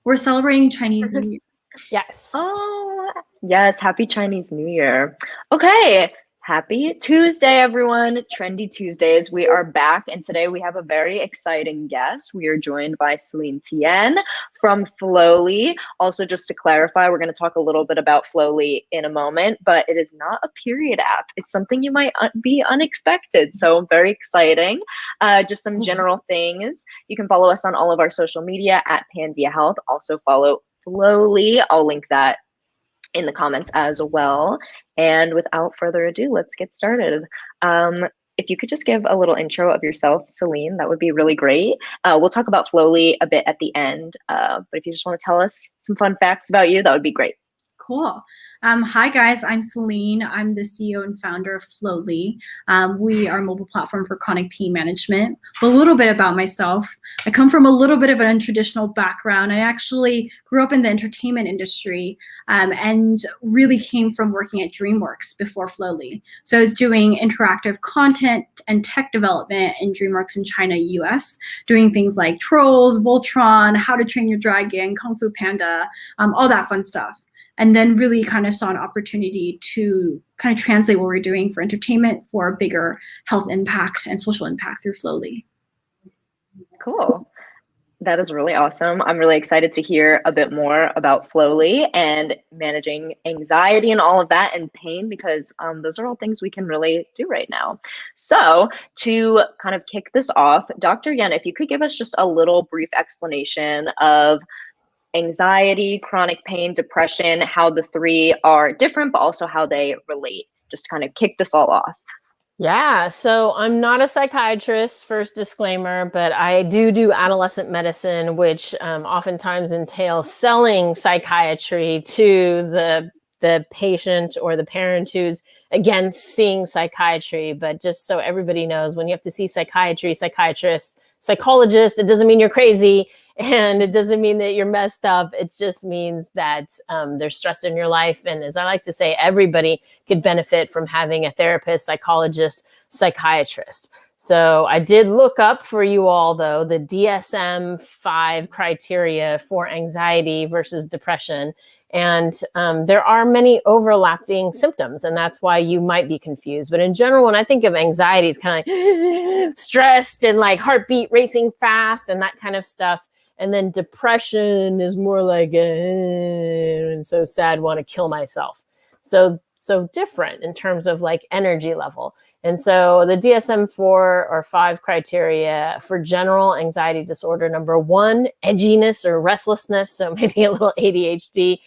We're celebrating Chinese New Year. Yes. Oh, yes. Happy Chinese New Year. Okay. Happy Tuesday, everyone. Trendy Tuesdays. We are back, and today we have a very exciting guest. We are joined by Celine Tien from Flowly. Also, just to clarify, we're going to talk a little bit about Flowly in a moment, but it is not a period app. It's something you might be unexpected. So very exciting. Just some general things. You can follow us on all of our social media at Pandia Health. Also follow Flowly. I'll link that in the comments as well. And without further ado, let's get started. If you could just give a little intro of yourself, Celine, that would be really great. We'll talk about Flowly a bit at the end, but if you just want to tell us some fun facts about you, that would be great. Cool. Hi, guys. I'm Celine. I'm the CEO and founder of Flowly. We are a mobile platform for chronic pain management. A little bit about myself. I come from a little bit of an untraditional background. I actually grew up in the entertainment industry and really came from working at DreamWorks before Flowly. So I was doing interactive content and tech development in DreamWorks in China, US, doing things like Trolls, Voltron, How to Train Your Dragon, Kung Fu Panda, all that fun stuff. And then really kind of saw an opportunity to kind of translate what we're doing for entertainment for a bigger health impact and social impact through Flowly. Cool. That is really awesome. I'm really excited to hear a bit more about Flowly and managing anxiety and all of that and pain, because those are all things we can really do right now. So to kind of kick this off, Dr. Yen, if you could give us just a little brief explanation of anxiety, chronic pain, depression, how the three are different, but also how they relate. Just kind of kick this all off. Yeah, so I'm not a psychiatrist, first disclaimer, but I do adolescent medicine, which oftentimes entails selling psychiatry to the patient or the parent who's against seeing psychiatry. But just so everybody knows, when you have to see psychiatry, psychiatrist, psychologist, it doesn't mean you're crazy. And it doesn't mean that you're messed up. It just means that there's stress in your life. And as I like to say, everybody could benefit from having a therapist, psychologist, psychiatrist. So I did look up for you all, though, the DSM-5 criteria for anxiety versus depression. And there are many overlapping symptoms, and that's why you might be confused. But in general, when I think of anxiety, it's kind of like stressed and like heartbeat racing fast and that kind of stuff. And then depression is more like, and so sad, want to kill myself. So different in terms of like energy level. And so the DSM-4 or 5 criteria for general anxiety disorder, number 1, edginess or restlessness. So maybe a little ADHD,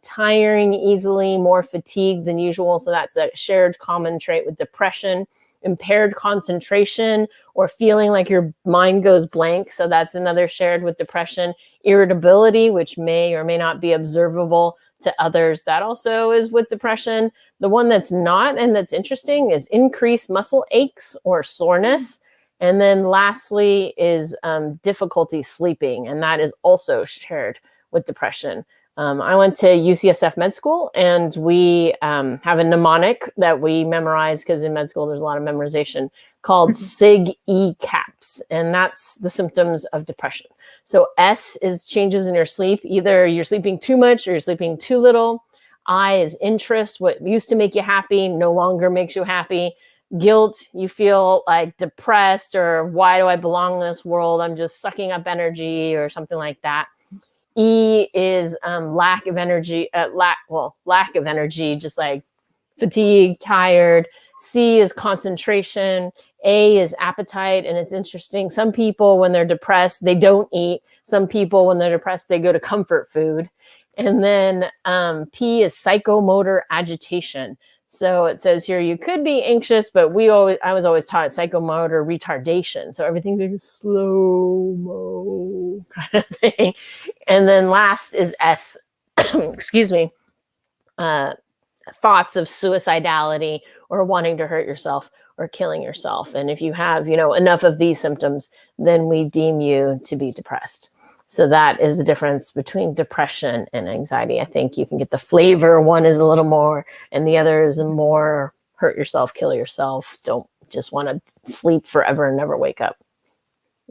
tiring easily, more fatigued than usual. So that's a shared common trait with depression. Impaired concentration or feeling like your mind goes blank. So that's another shared with depression. Irritability, which may or may not be observable to others. That also is with depression. The one that's not and that's interesting is increased muscle aches or soreness. And then lastly is difficulty sleeping. And that is also shared with depression. I went to UCSF med school, and we have a mnemonic that we memorize, because in med school there's a lot of memorization, called SIG-E-CAPS, and that's the symptoms of depression. So S is changes in your sleep. Either you're sleeping too much or you're sleeping too little. I is interest. What used to make you happy no longer makes you happy. Guilt, you feel like depressed, or why do I belong in this world? I'm just sucking up energy or something like that. E is lack of energy, lack of energy, just like fatigue, tired. C is concentration. A is appetite. And it's interesting. Some people, when they're depressed, they don't eat. Some people, when they're depressed, they go to comfort food. And then P is psychomotor agitation. So it says here, you could be anxious, but I was always taught psychomotor retardation. So everything is slow-mo kind of thing. And then last is S, excuse me, thoughts of suicidality or wanting to hurt yourself or killing yourself. And if you have, enough of these symptoms, then we deem you to be depressed. So that is the difference between depression and anxiety. I think you can get the flavor. One is a little more, and the other is a more hurt yourself, kill yourself. Don't just want to sleep forever and never wake up.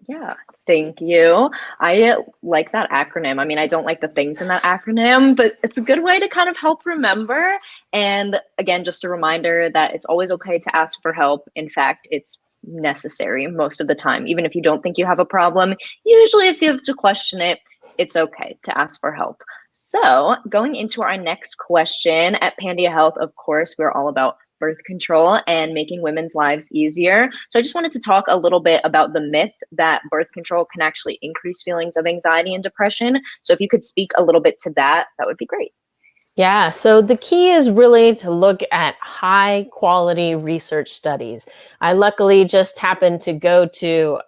Yeah, Thank you. I like that acronym. I mean, I don't like the things in that acronym, but it's a good way to kind of help remember. And again, just a reminder that it's always okay to ask for help. In fact, it's necessary most of the time. Even if you don't think you have a problem, usually if you have to question it, it's okay to ask for help. So going into our next question, at Pandia Health, of course, we're all about birth control and making women's lives easier. So I just wanted to talk a little bit about the myth that birth control can actually increase feelings of anxiety and depression. So if you could speak a little bit to that, that would be great. Yeah, so the key is really to look at high quality research studies. I luckily just happened to go to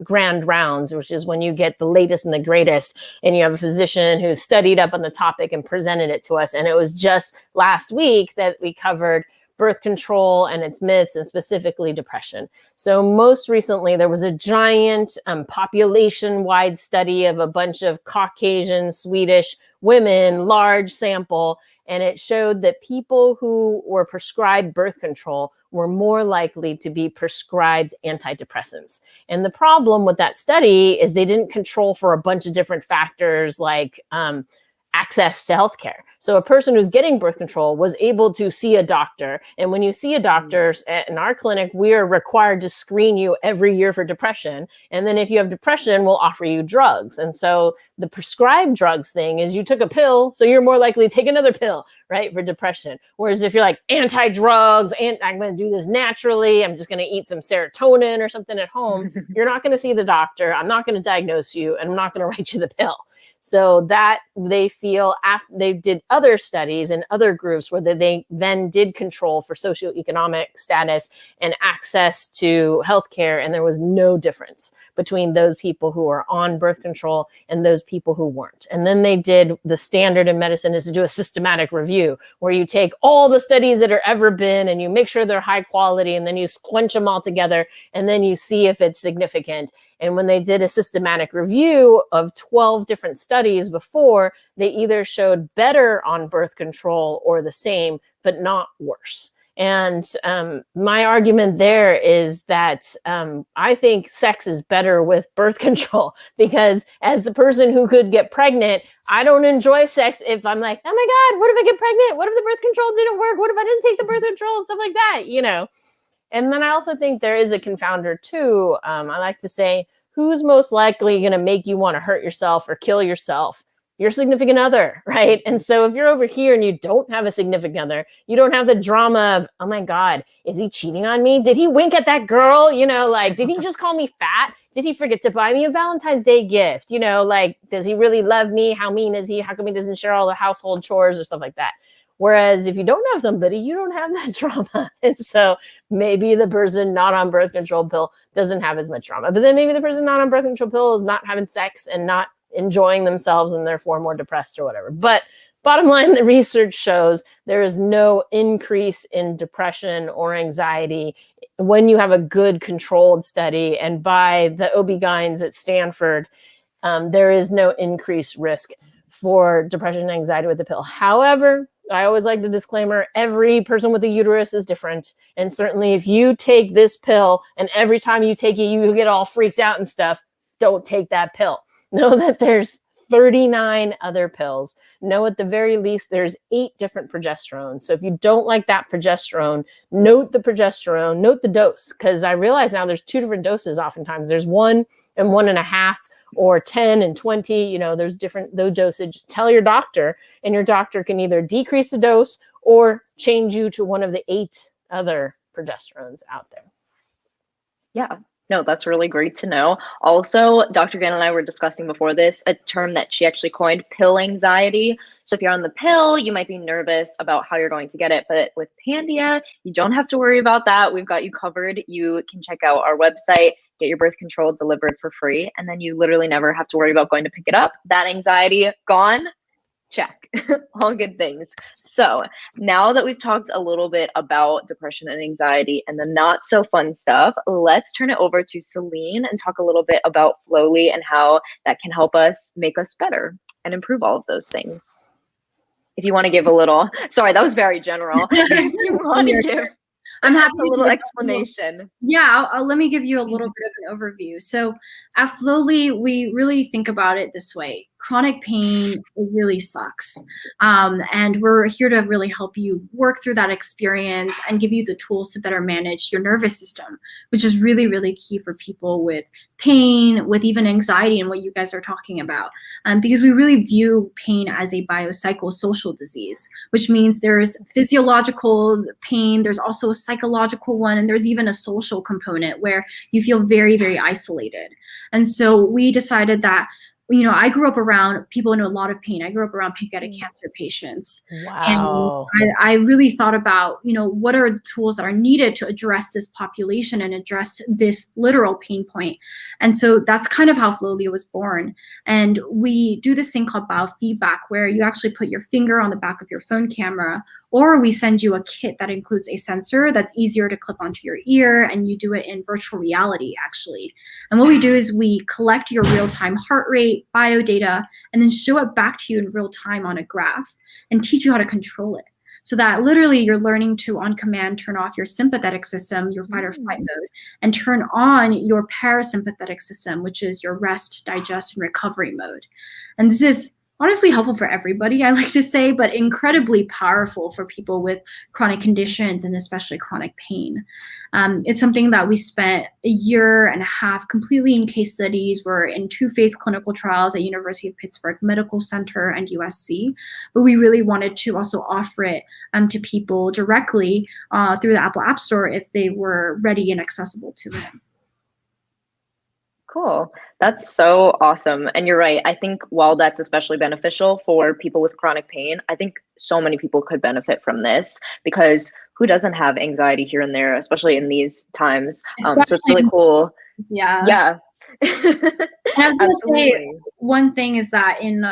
grand rounds, which is when you get the latest and the greatest, and you have a physician who's studied up on the topic and presented it to us. And it was just last week that we covered birth control and its myths, and specifically depression. So most recently, there was a giant population-wide study of a bunch of Caucasian, Swedish women, large sample, and it showed that people who were prescribed birth control were more likely to be prescribed antidepressants. And the problem with that study is they didn't control for a bunch of different factors like access to healthcare. So a person who's getting birth control was able to see a doctor. And when you see a doctor in our clinic, we are required to screen you every year for depression. And then if you have depression, we'll offer you drugs. And so the prescribed drugs thing is you took a pill, so you're more likely to take another pill, right, for depression. Whereas if you're like anti-drugs, and I'm going to do this naturally, I'm just going to eat some serotonin or something at home, you're not going to see the doctor. I'm not going to diagnose you, and I'm not going to write you the pill. So that they feel after they did other studies and other groups where they then did control for socioeconomic status and access to healthcare, and there was no difference between those people who are on birth control and those people who weren't. And then they did the standard in medicine is to do a systematic review where you take all the studies that are ever been and you make sure they're high quality, and then you squinch them all together, and then you see if it's significant. And when they did a systematic review of 12 different studies before, they either showed better on birth control or the same, but not worse. And my argument there is that I think sex is better with birth control, because as the person who could get pregnant, I don't enjoy sex if I'm like, oh my God, what if I get pregnant? What if the birth control didn't work? What if I didn't take the birth control? Stuff like that, you know? And then I also think there is a confounder too. I like to say, who's most likely going to make you want to hurt yourself or kill yourself? Your significant other, right? And so if you're over here and you don't have a significant other, you don't have the drama of, oh my God, is he cheating on me? Did he wink at that girl? You know, like, did he just call me fat? Did he forget to buy me a Valentine's Day gift? You know, like, does he really love me? How mean is he? How come he doesn't share all the household chores or stuff like that? Whereas if you don't have somebody, you don't have that drama. And so maybe the person not on birth control pill doesn't have as much drama. But then maybe the person not on birth control pill is not having sex and not enjoying themselves and therefore more depressed or whatever. But bottom line, the research shows there is no increase in depression or anxiety when you have a good controlled study. And by the OB-GYNs at Stanford, there is no increased risk for depression and anxiety with the pill. However, I always like the disclaimer, every person with a uterus is different. And certainly if you take this pill and every time you take it, you get all freaked out and stuff, don't take that pill. Know that there's 39 other pills. Know at the very least there's 8 different progesterones. So if you don't like that progesterone, note the progesterone, note the dose, because I realize now there's 2 different doses oftentimes. There's 1 and 1.5. or 10 and 20, you know, there's different, those dosage. Tell your doctor, and your doctor can either decrease the dose or change you to one of the 8 other progesterones out there. Yeah, no, that's really great to know. Also, Dr. Gann and I were discussing before this, a term that she actually coined, pill anxiety. So if you're on the pill, you might be nervous about how you're going to get it. But with Pandia, you don't have to worry about that. We've got you covered. You can check out our website, get your birth control delivered for free, and then you literally never have to worry about going to pick it up. That anxiety gone, check. All good things. So now that we've talked a little bit about depression and anxiety and the not so fun stuff, let's turn it over to Celine and talk a little bit about Flowly and how that can help us make us better and improve all of those things. If you want to give a little, sorry, that was very general. If you want to give I'm happy A to little give explanation. Yeah, let me give you a little bit of an overview. So at Flowly, we really think about it this way. Chronic pain, it really sucks. And we're here to really help you work through that experience and give you the tools to better manage your nervous system, which is really, really key for people with pain, with even anxiety and what you guys are talking about. Because we really view pain as a biopsychosocial disease, which means there's physiological pain, there's also a psychological one, and there's even a social component where you feel very, very isolated. And so we decided that, I grew up around people in a lot of pain. I grew up around pancreatic cancer patients. Wow. And I really thought about, what are the tools that are needed to address this population and address this literal pain point. And so that's kind of how Flowly was born. And we do this thing called biofeedback, where you actually put your finger on the back of your phone camera, or we send you a kit that includes a sensor that's easier to clip onto your ear, and you do it in virtual reality, actually. And what we do is we collect your real-time heart rate, bio data, and then show it back to you in real time on a graph and teach you how to control it. So that literally you're learning to, on command, turn off your sympathetic system, your fight or flight mode, and turn on your parasympathetic system, which is your rest, digest, and recovery mode. And this is honestly helpful for everybody, I like to say, but incredibly powerful for people with chronic conditions and especially chronic pain. It's something that we spent a year and a half completely in case studies. We're in 2-phase clinical trials at University of Pittsburgh Medical Center and USC, but we really wanted to also offer it to people directly through the Apple App Store if they were ready and accessible to them. Cool. That's so awesome. And you're right. I think while that's especially beneficial for people with chronic pain, I think so many people could benefit from this, because who doesn't have anxiety here and there, especially in these times? So it's really cool. Yeah. Yeah. And I was going to say, one thing is that in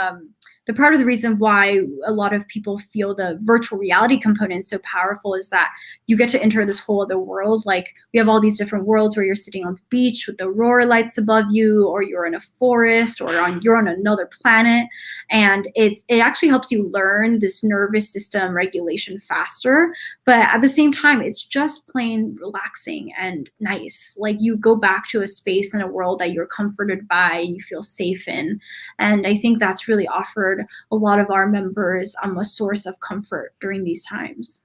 the part of the reason why a lot of people feel the virtual reality component is so powerful is that you get to enter this whole other world. Like, we have all these different worlds where you're sitting on the beach with the aurora lights above you, or you're in a forest, or you're on another planet. And it actually helps you learn this nervous system regulation faster. But at the same time, it's just plain relaxing and nice. Like, you go back to a space and a world that you're comforted by, you feel safe in. And I think that's really offered a lot of our members a source of comfort during these times.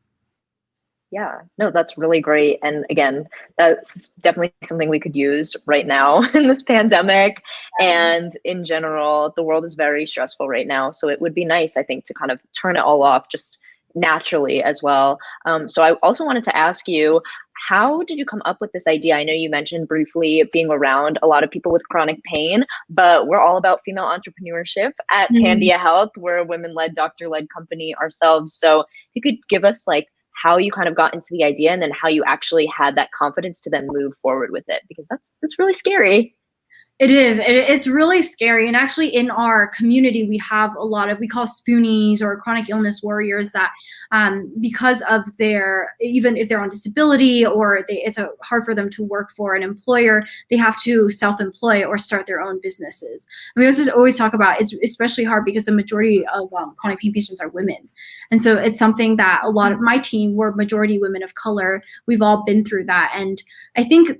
Yeah, no, that's really great. And again, that's definitely something we could use right now in this pandemic. And in general, the world is very stressful right now. So it would be nice, I think, to kind of turn it all off just naturally as well. So I also wanted to ask you, how did you come up with this idea? I know you mentioned briefly being around a lot of people with chronic pain, but we're all about female entrepreneurship at Pandia Health. We're a women-led, doctor-led company ourselves. So if you could give us like how you kind of got into the idea, and then how you actually had that confidence to then move forward with it, because that's really scary. It is. It's really scary. And actually in our community, we have a lot of, we call spoonies or chronic illness warriors that because of even if they're on disability or it's hard for them to work for an employer, they have to self-employ or start their own businesses. And we also always talk about it's especially hard because the majority of chronic pain patients are women. And so it's something that a lot of my team, we're majority women of color. We've all been through that. And I think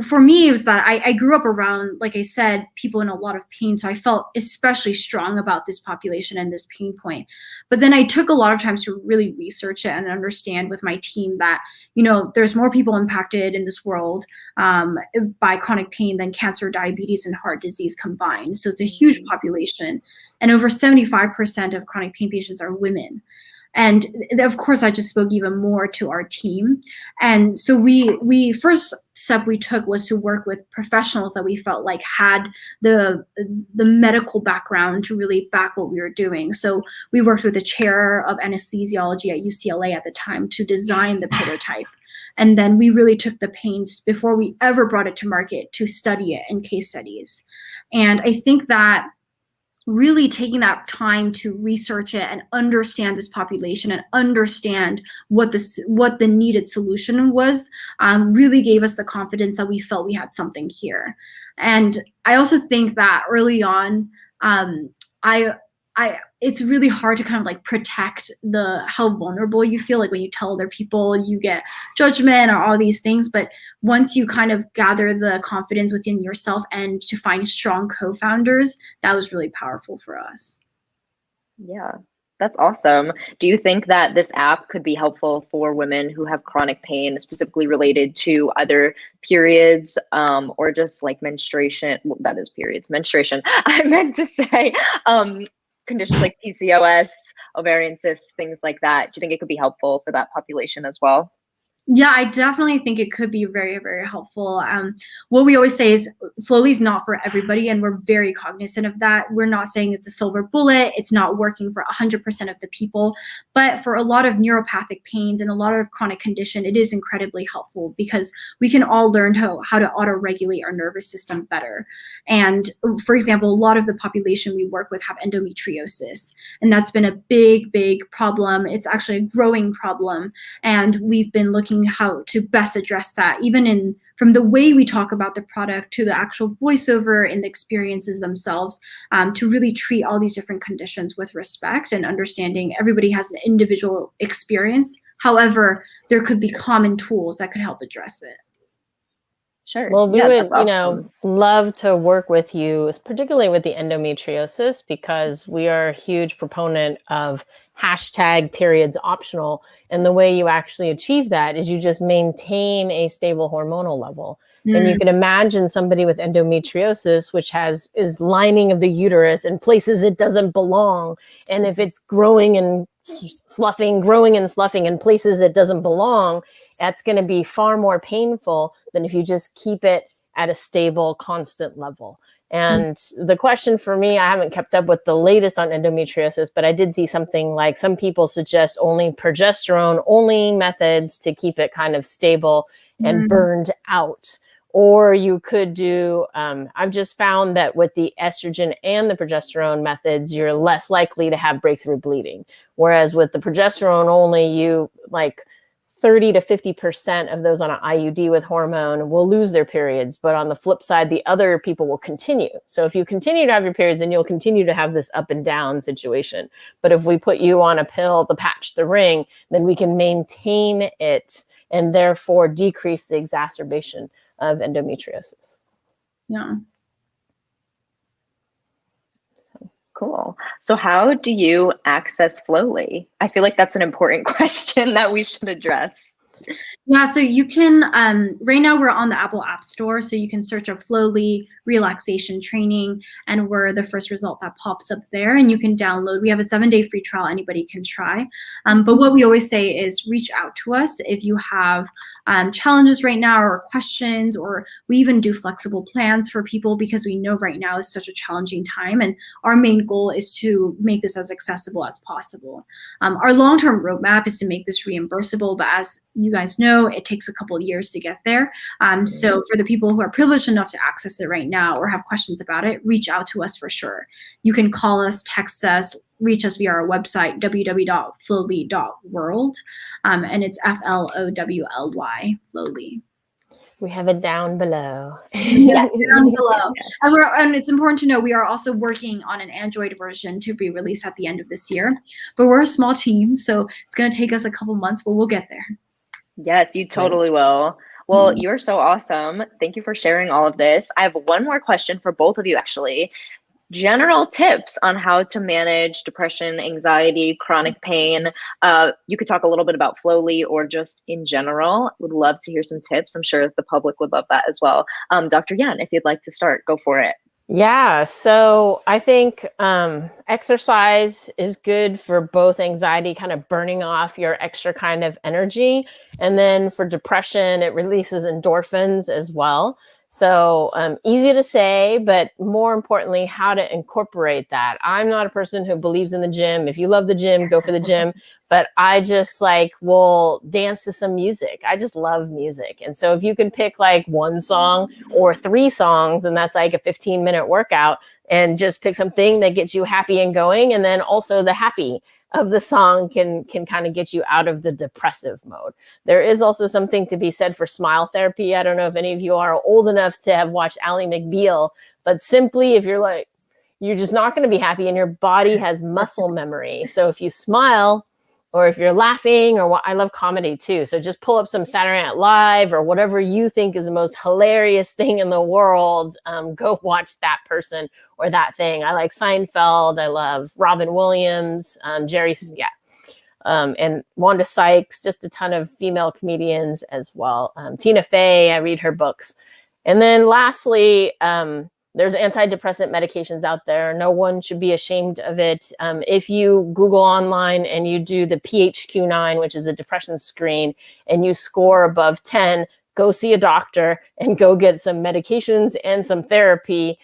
for me, it was that I grew up around, like I said, people in a lot of pain. So I felt especially strong about this population and this pain point. But then I took a lot of time to really research it and understand with my team that, there's more people impacted in this world by chronic pain than cancer, diabetes, and heart disease combined. So it's a huge population. And over 75% of chronic pain patients are women. And of course, I just spoke even more to our team. And so we first step we took was to work with professionals that we felt like had the medical background to really back what we were doing. So we worked with the chair of anesthesiology at UCLA at the time to design the prototype. And then we really took the pains before we ever brought it to market to study it in case studies. And I think that really taking that time to research it and understand this population and understand what the needed solution was really gave us the confidence that we felt we had something here. And I also think that early on, it's really hard to kind of like protect how vulnerable you feel. Like when you tell other people, you get judgment or all these things. But once you kind of gather the confidence within yourself and to find strong co-founders, that was really powerful for us. Yeah, that's awesome. Do you think that this app could be helpful for women who have chronic pain, specifically related to either periods or just like menstruation? Well, that is periods, menstruation. I meant to say conditions like PCOS, ovarian cysts, things like that. Do you think it could be helpful for that population as well? Yeah, I definitely think it could be very, very helpful. What we always say is Flowly is not for everybody, and we're very cognizant of that. We're not saying it's a silver bullet. It's not working for 100% of the people, but for a lot of neuropathic pains and a lot of chronic condition, it is incredibly helpful because we can all learn how to auto-regulate our nervous system better. And for example, a lot of the population we work with have endometriosis, and that's been a big, big problem. It's actually a growing problem, and we've been looking how to best address that, even from the way we talk about the product to the actual voiceover and the experiences themselves, to really treat all these different conditions with respect and understanding everybody has an individual experience. However, there could be common tools that could help address it. Sure. Well, we Yeah, would, that's awesome. love to work with you, particularly with the endometriosis, because we are a huge proponent of #periods optional. And the way you actually achieve that is you just maintain a stable hormonal level. And you can imagine somebody with endometriosis, which is lining of the uterus in places it doesn't belong. And if it's growing and sloughing in places it doesn't belong, that's going to be far more painful than if you just keep it at a stable, constant level. And the question for me, I haven't kept up with the latest on endometriosis, but I did see something like some people suggest only progesterone only methods to keep it kind of stable and burned out. Or you could do, I've just found that with the estrogen and the progesterone methods, you're less likely to have breakthrough bleeding. Whereas with the progesterone only, you like 30 to 50% of those on an IUD with hormone will lose their periods. But on the flip side, the other people will continue. So if you continue to have your periods, then you'll continue to have this up and down situation. But if we put you on a pill, the patch, the ring, then we can maintain it and therefore decrease the exacerbation of endometriosis. Yeah. Cool. So how do you access Flowly? I feel like that's an important question that we should address. Yeah, so you can, right now we're on the Apple App Store, so you can search up Flowly relaxation training, and we're the first result that pops up there, and you can download. We have a 7-day free trial anybody can try. But what we always say is reach out to us if you have challenges right now or questions, or we even do flexible plans for people because we know right now is such a challenging time, and our main goal is to make this as accessible as possible. Our long-term roadmap is to make this reimbursable, but as you guys know, it takes a couple of years to get there. So for the people who are privileged enough to access it right now or have questions about it, reach out to us for sure. You can call us, text us, reach us via our website, www.flowly.world, and it's FLOWLY, Flowly. We have it down below. Yes, down below. And it's important to know we are also working on an Android version to be released at the end of this year. But we're a small team, so it's going to take us a couple months, but we'll get there. Yes, you totally will. Well, you're so awesome. Thank you for sharing all of this. I have one more question for both of you, actually. General tips on how to manage depression, anxiety, chronic pain. You could talk a little bit about Flowly or just in general. Would love to hear some tips. I'm sure the public would love that as well. Dr. Yan, if you'd like to start, go for it. Yeah, so I think exercise is good for both anxiety, kind of burning off your extra kind of energy. And then for depression, it releases endorphins as well. So easy to say, but more importantly, how to incorporate that. I'm not a person who believes in the gym. If you love the gym, go for the gym. But I just will dance to some music. I just love music. And so if you can pick like one song or 3 songs, and that's like a 15-minute workout, and just pick something that gets you happy and going. And then also the happy of the song can kind of get you out of the depressive mode. There is also something to be said for smile therapy. I don't know if any of you are old enough to have watched Ally McBeal, but simply if you're like, you're just not going to be happy, and your body has muscle memory. So if you smile, or if you're laughing, or I love comedy too. So just pull up some Saturday Night Live or whatever you think is the most hilarious thing in the world. Go watch that person or that thing. I like Seinfeld. I love Robin Williams, and Wanda Sykes, just a ton of female comedians as well. Tina Fey, I read her books. And then lastly, there's antidepressant medications out there. No one should be ashamed of it. If you Google online and you do the PHQ-9, which is a depression screen, and you score above 10, go see a doctor and go get some medications and some therapy.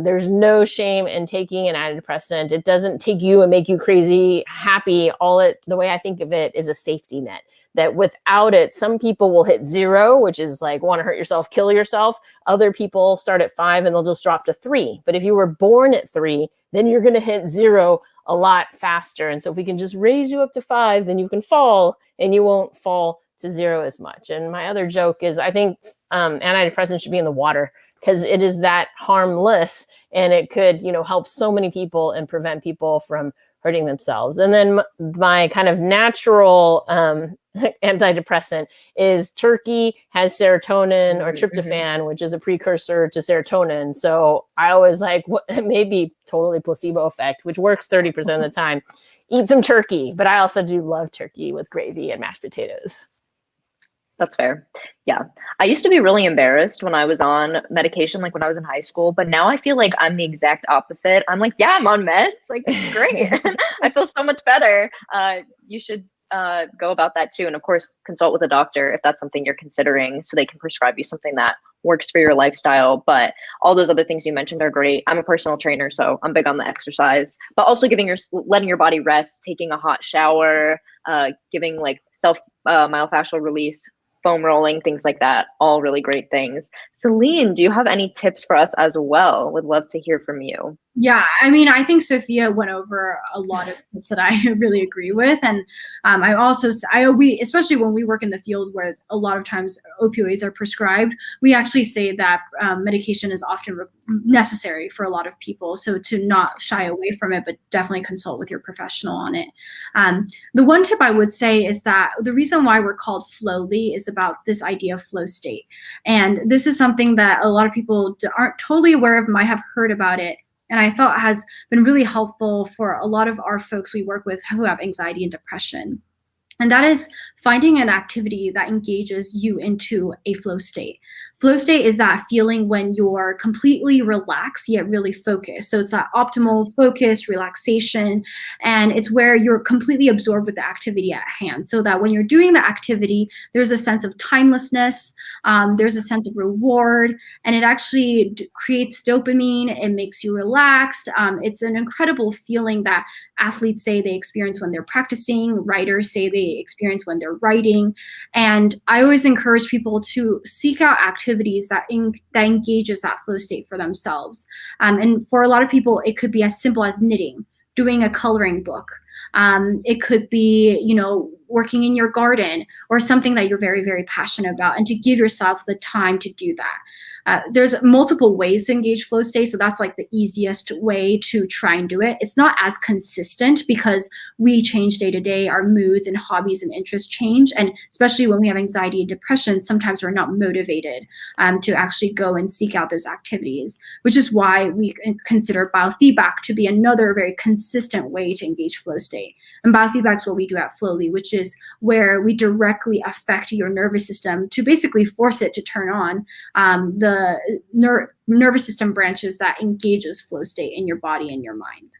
There's no shame in taking an antidepressant. It doesn't take you and make you crazy happy. The way I think of it is a safety net. That without it, some people will hit 0, which is like want to hurt yourself, kill yourself. Other people start at 5 and they'll just drop to 3. But if you were born at 3, then you're going to hit 0 a lot faster. And so if we can just raise you up to 5, then you can fall and you won't fall to 0 as much. And my other joke is I think antidepressants should be in the water because it is that harmless, and it could, help so many people and prevent people from hurting themselves. And then my kind of natural antidepressant is turkey has serotonin or tryptophan, which is a precursor to serotonin. So I always it may be totally placebo effect, which works 30% of the time. Eat some turkey, but I also do love turkey with gravy and mashed potatoes. That's fair. Yeah. I used to be really embarrassed when I was on medication, like when I was in high school, but now I feel like I'm the exact opposite. I'm like, yeah, I'm on meds. Like, it's great. I feel so much better. You should go about that too. And of course, consult with a doctor if that's something you're considering, so they can prescribe you something that works for your lifestyle. But all those other things you mentioned are great. I'm a personal trainer, so I'm big on the exercise, but also letting your body rest, taking a hot shower, giving like self myofascial release, foam rolling, things like that. All really great things. Celine, do you have any tips for us as well? Would love to hear from you. Yeah, I mean, I think Sophia went over a lot of tips that I really agree with. And we, especially when we work in the field where a lot of times opioids are prescribed, we actually say that medication is often necessary for a lot of people. So to not shy away from it, but definitely consult with your professional on it. The one tip I would say is that the reason why we're called Flowly is about this idea of flow state. And this is something that a lot of people aren't totally aware of, might have heard about it. And I thought has been really helpful for a lot of our folks we work with who have anxiety and depression. And that is finding an activity that engages you into a flow state. Flow state is that feeling when you're completely relaxed yet really focused. So it's that optimal focus, relaxation, and it's where you're completely absorbed with the activity at hand. So that when you're doing the activity, there's a sense of timelessness, there's a sense of reward, and it actually creates dopamine. It makes you relaxed. It's an incredible feeling that athletes say they experience when they're practicing, writers say they experience when they're writing. And I always encourage people to seek out activities that engages that flow state for themselves. And for a lot of people, it could be as simple as knitting, doing a coloring book. It could be, working in your garden or something that you're very, very passionate about, and to give yourself the time to do that. There's multiple ways to engage flow state, so that's like the easiest way to try and do it. It's not as consistent because we change day to day, our moods and hobbies and interests change, and especially when we have anxiety and depression, sometimes we're not motivated to actually go and seek out those activities, which is why we consider biofeedback to be another very consistent way to engage flow state. And biofeedback is what we do at Flowly, which is where we directly affect your nervous system to basically force it to turn on the nervous system branches that engages flow state in your body and your mind.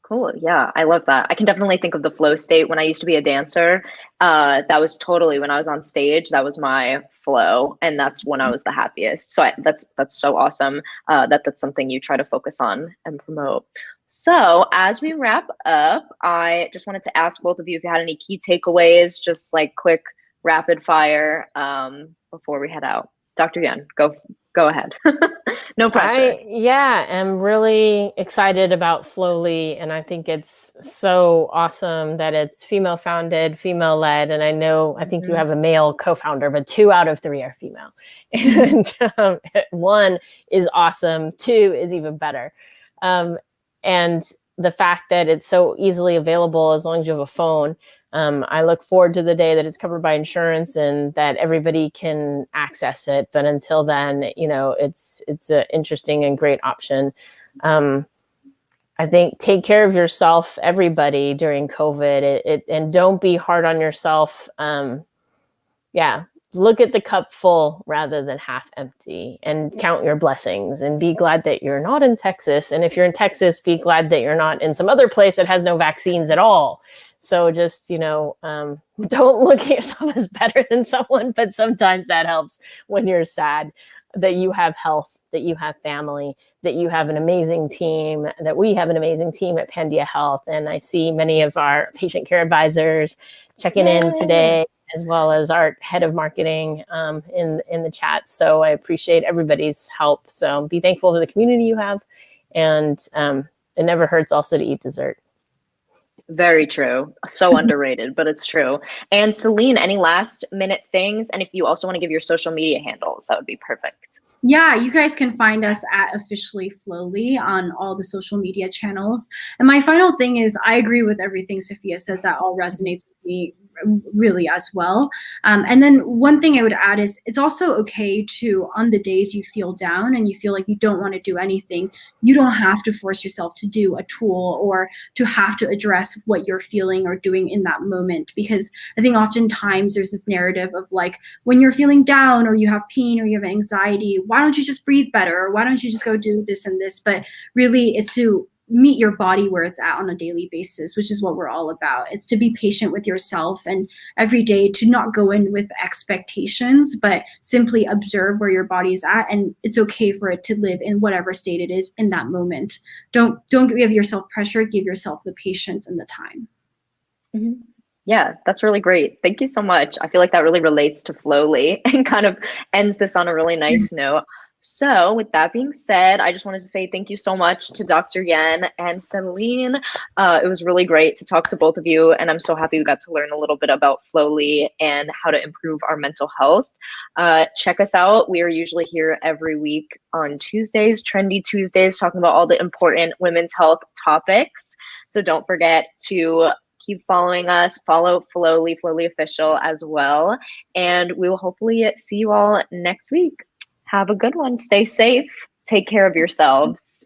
Cool. Yeah, I love that. I can definitely think of the flow state when I used to be a dancer. That was totally when I was on stage, that was my flow. And that's when I was the happiest. So that's so awesome that's something you try to focus on and promote. So as we wrap up, I just wanted to ask both of you if you had any key takeaways, just like quick rapid fire before we head out. Dr. Yuan, go Go ahead. No pressure. I am really excited about Flowly, and I think it's so awesome that it's female founded, female led. And I think you have a male co-founder, but 2 out of 3 are female. And 1 is awesome, 2 is even better. And the fact that it's so easily available as long as you have a phone. I look forward to the day that it's covered by insurance and that everybody can access it. But until then, it's an interesting and great option. I think take care of yourself, everybody, during COVID. And don't be hard on yourself. Look at the cup full rather than half empty, and count your blessings and be glad that you're not in Texas. And if you're in Texas, be glad that you're not in some other place that has no vaccines at all. So just, don't look at yourself as better than someone, but sometimes that helps when you're sad that you have health, that you have family, that you have an amazing team, that we have an amazing team at Pandia Health. And I see many of our patient care advisors checking in today, as well as our head of marketing in the chat. So I appreciate everybody's help. So be thankful for the community you have. And it never hurts also to eat dessert. Very true. So underrated, but it's true. And Celine, any last minute things? And if you also want to give your social media handles, that would be perfect. Yeah, you guys can find us at officially Flowly on all the social media channels. And my final thing is, I agree with everything Sophia says. That all resonates with me really as well. And then one thing I would add is it's also okay to, on the days you feel down and you feel like you don't want to do anything, you don't have to force yourself to do a tool or to have to address what you're feeling or doing in that moment. Because I think oftentimes there's this narrative of like, when you're feeling down or you have pain or you have anxiety, why don't you just breathe better? Or why don't you just go do this and this? But really it's to meet your body where it's at on a daily basis, which is what we're all about. It's to be patient with yourself and every day to not go in with expectations, but simply observe where your body is at. And it's okay for it to live in whatever state it is in that moment. Don't give yourself pressure, give yourself the patience and the time. Mm-hmm. Yeah, that's really great. Thank you so much. I feel like that really relates to Flowly and kind of ends this on a really nice note. So with that being said, I just wanted to say thank you so much to Dr. Yen and Celine. It was really great to talk to both of you, and I'm so happy we got to learn a little bit about Flowly and how to improve our mental health. Check us out. We are usually here every week on Tuesdays, Trendy Tuesdays, talking about all the important women's health topics. So don't forget to keep following us, follow Flowly Official as well. And we will hopefully see you all next week. Have a good one. Stay safe. Take care of yourselves.